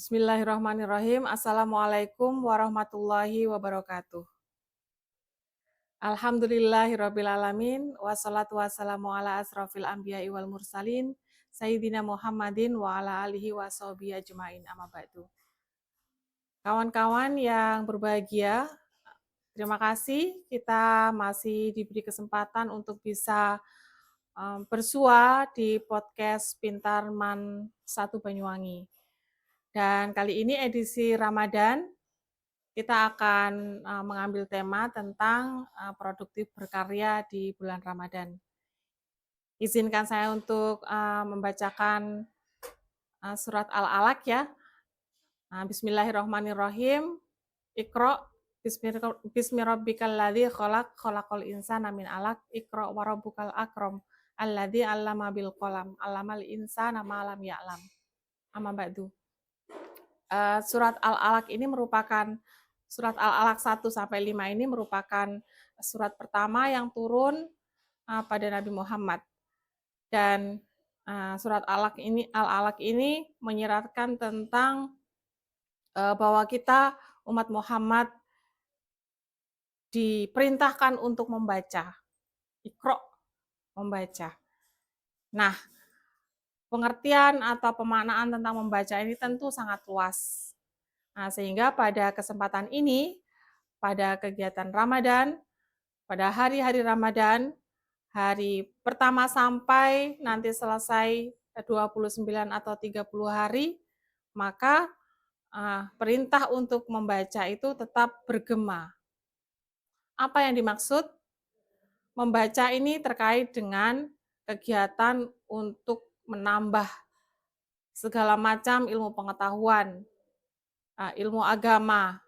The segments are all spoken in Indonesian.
Bismillahirrahmanirrahim. Assalamualaikum warahmatullahi wabarakatuh. Alhamdulillahirrabbilalamin. Wassalatu wassalamu ala asrafil anbiya'i wal mursalin. Sayyidina Muhammadin wa ala alihi wa sahbihi ajma'in amma ba'du. Kawan-kawan yang berbahagia, terima kasih kita masih diberi kesempatan untuk bisa bersua di podcast Pintarman 1 Banyuwangi. Dan kali ini edisi Ramadan, kita akan mengambil tema tentang produktif berkarya di bulan Ramadan. Izinkan saya untuk membacakan surat Al-Alaq ya. Bismillahirrahmanirrahim. Iqra bismi rabbikal ladzi khalaq, khalaqal insana min 'alaq, iqra wa rabbukal akram, alladzi 'allama bil qalam, 'allamal insana ma lam ya'lam. Amma ba'du. Surat Al-Alaq ini merupakan surat Al-Alaq 1 sampai 5 ini merupakan surat pertama yang turun pada Nabi Muhammad. Dan surat Al-Alaq ini menyiratkan tentang bahwa kita umat Muhammad diperintahkan untuk membaca. Iqra, membaca. Nah, pengertian atau pemaknaan tentang membaca ini tentu sangat luas. Nah, sehingga pada kesempatan ini, pada kegiatan Ramadan, pada hari-hari Ramadan, hari pertama sampai nanti selesai 29 atau 30 hari, maka perintah untuk membaca itu tetap bergema. Apa yang dimaksud? Membaca ini terkait dengan kegiatan untuk menambah segala macam ilmu pengetahuan, ilmu agama,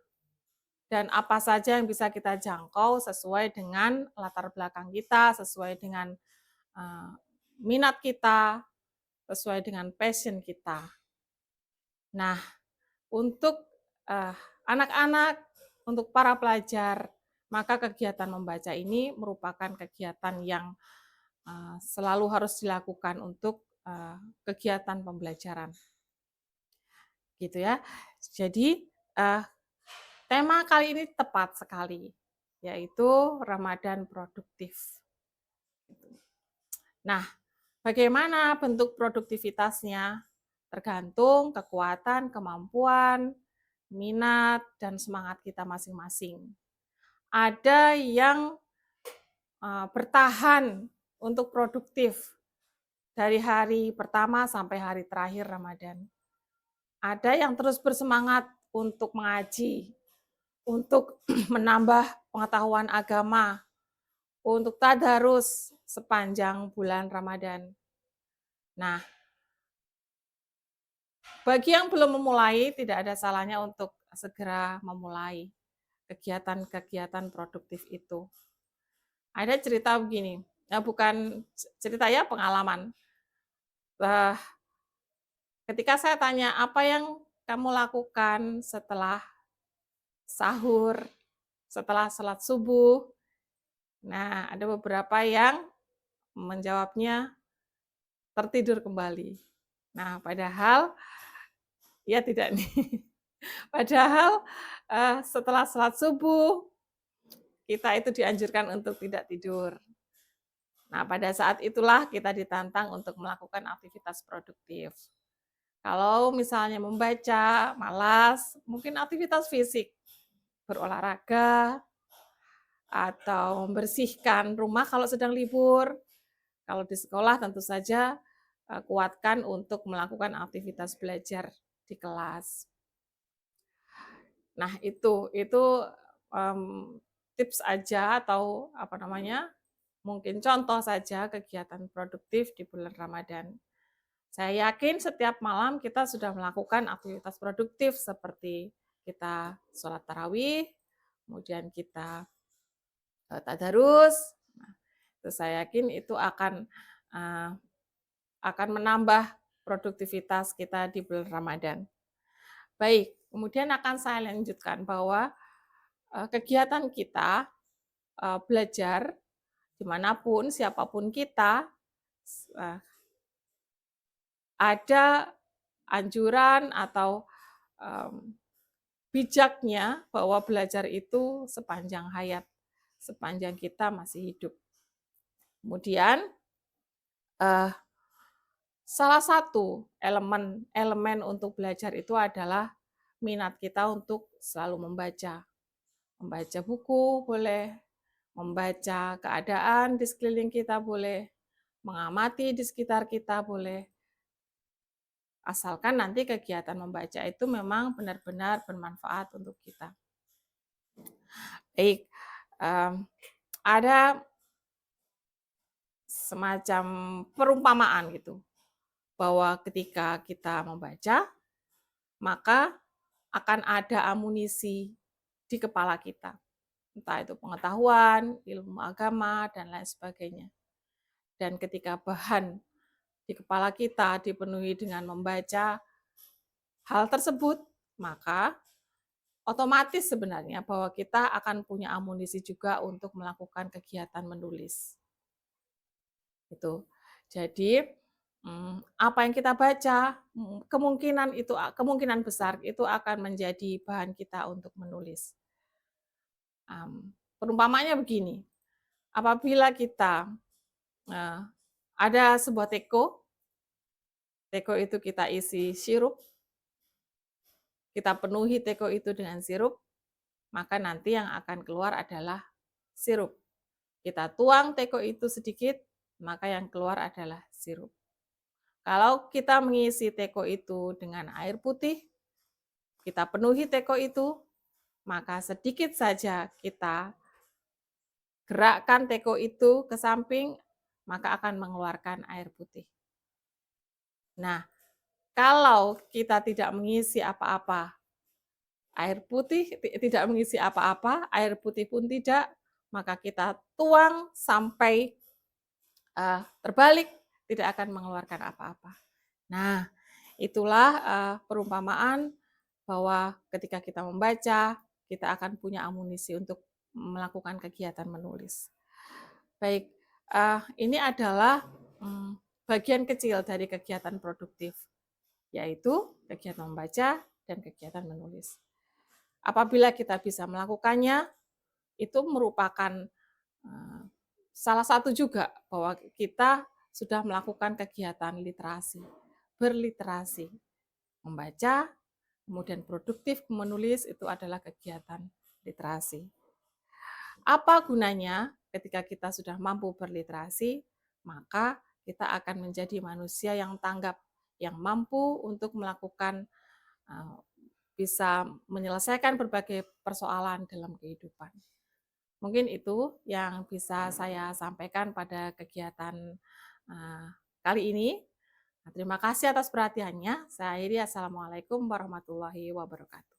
dan apa saja yang bisa kita jangkau sesuai dengan latar belakang kita, sesuai dengan minat kita, sesuai dengan passion kita. Nah, untuk anak-anak, untuk para pelajar, maka kegiatan membaca ini merupakan kegiatan yang selalu harus dilakukan untuk kegiatan pembelajaran. Gitu ya. Jadi tema kali ini tepat sekali, yaitu Ramadan produktif. Nah, bagaimana bentuk produktivitasnya? Tergantung kekuatan, kemampuan, minat, dan semangat kita masing-masing. Ada yang bertahan untuk produktif dari hari pertama sampai hari terakhir Ramadan. Ada yang terus bersemangat untuk mengaji, untuk menambah pengetahuan agama, untuk tadarus sepanjang bulan Ramadan. Nah, bagi yang belum memulai, tidak ada salahnya untuk segera memulai kegiatan-kegiatan produktif itu. Ada cerita begini, bukan cerita ya, pengalaman. Ketika saya tanya, apa yang kamu lakukan setelah sahur, setelah sholat subuh? Nah, ada beberapa yang menjawabnya tertidur kembali. Nah, padahal ya tidak nih. Padahal setelah sholat subuh, kita itu dianjurkan untuk tidak tidur. Nah, pada saat itulah kita ditantang untuk melakukan aktivitas produktif. Kalau misalnya membaca, malas, mungkin aktivitas fisik, berolahraga, atau membersihkan rumah kalau sedang libur. Kalau di sekolah tentu saja kuatkan untuk melakukan aktivitas belajar di kelas. Nah, itu tips aja atau mungkin contoh saja kegiatan produktif di bulan Ramadan. Saya yakin setiap malam kita sudah melakukan aktivitas produktif seperti kita sholat tarawih, kemudian kita tadarus. Nah, itu saya yakin itu akan menambah produktivitas kita di bulan Ramadan. Baik, kemudian akan saya lanjutkan bahwa kegiatan kita belajar dimanapun, siapapun kita, ada anjuran atau bijaknya bahwa belajar itu sepanjang hayat, sepanjang kita masih hidup. Kemudian salah satu elemen untuk belajar itu adalah minat kita untuk selalu membaca. Membaca buku boleh, membaca keadaan di sekeliling kita boleh, mengamati di sekitar kita boleh, asalkan nanti kegiatan membaca itu memang benar-benar bermanfaat untuk kita. Baik, ada semacam perumpamaan gitu, bahwa ketika kita membaca, maka akan ada amunisi di kepala kita. Entah itu pengetahuan, ilmu agama, dan lain sebagainya. Dan ketika bahan di kepala kita dipenuhi dengan membaca hal tersebut, maka otomatis sebenarnya bahwa kita akan punya amunisi juga untuk melakukan kegiatan menulis. Itu. Jadi apa yang kita baca kemungkinan besar itu akan menjadi bahan kita untuk menulis. Perumpamanya begini, apabila kita ada sebuah teko itu kita isi sirup, kita penuhi teko itu dengan sirup, maka nanti yang akan keluar adalah sirup. Kita tuang teko itu sedikit, maka yang keluar adalah sirup. Kalau kita mengisi teko itu dengan air putih, kita penuhi teko itu, maka sedikit saja kita gerakkan teko itu ke samping, maka akan mengeluarkan air putih. Nah, kalau kita tidak mengisi apa-apa, air putih tidak mengisi apa-apa, air putih pun tidak, maka kita tuang sampai terbalik, tidak akan mengeluarkan apa-apa. Nah, itulah perumpamaan bahwa ketika kita membaca, kita akan punya amunisi untuk melakukan kegiatan menulis. Baik, ini adalah bagian kecil dari kegiatan produktif, yaitu kegiatan membaca dan kegiatan menulis. Apabila kita bisa melakukannya, itu merupakan salah satu juga bahwa kita sudah melakukan kegiatan literasi, berliterasi, membaca, kemudian produktif menulis itu adalah kegiatan literasi. Apa gunanya ketika kita sudah mampu berliterasi, maka kita akan menjadi manusia yang tanggap, yang mampu untuk melakukan bisa menyelesaikan berbagai persoalan dalam kehidupan. Mungkin itu yang bisa saya sampaikan pada kegiatan kali ini. Terima kasih atas perhatiannya. Saya akhiri, assalamualaikum warahmatullahi wabarakatuh.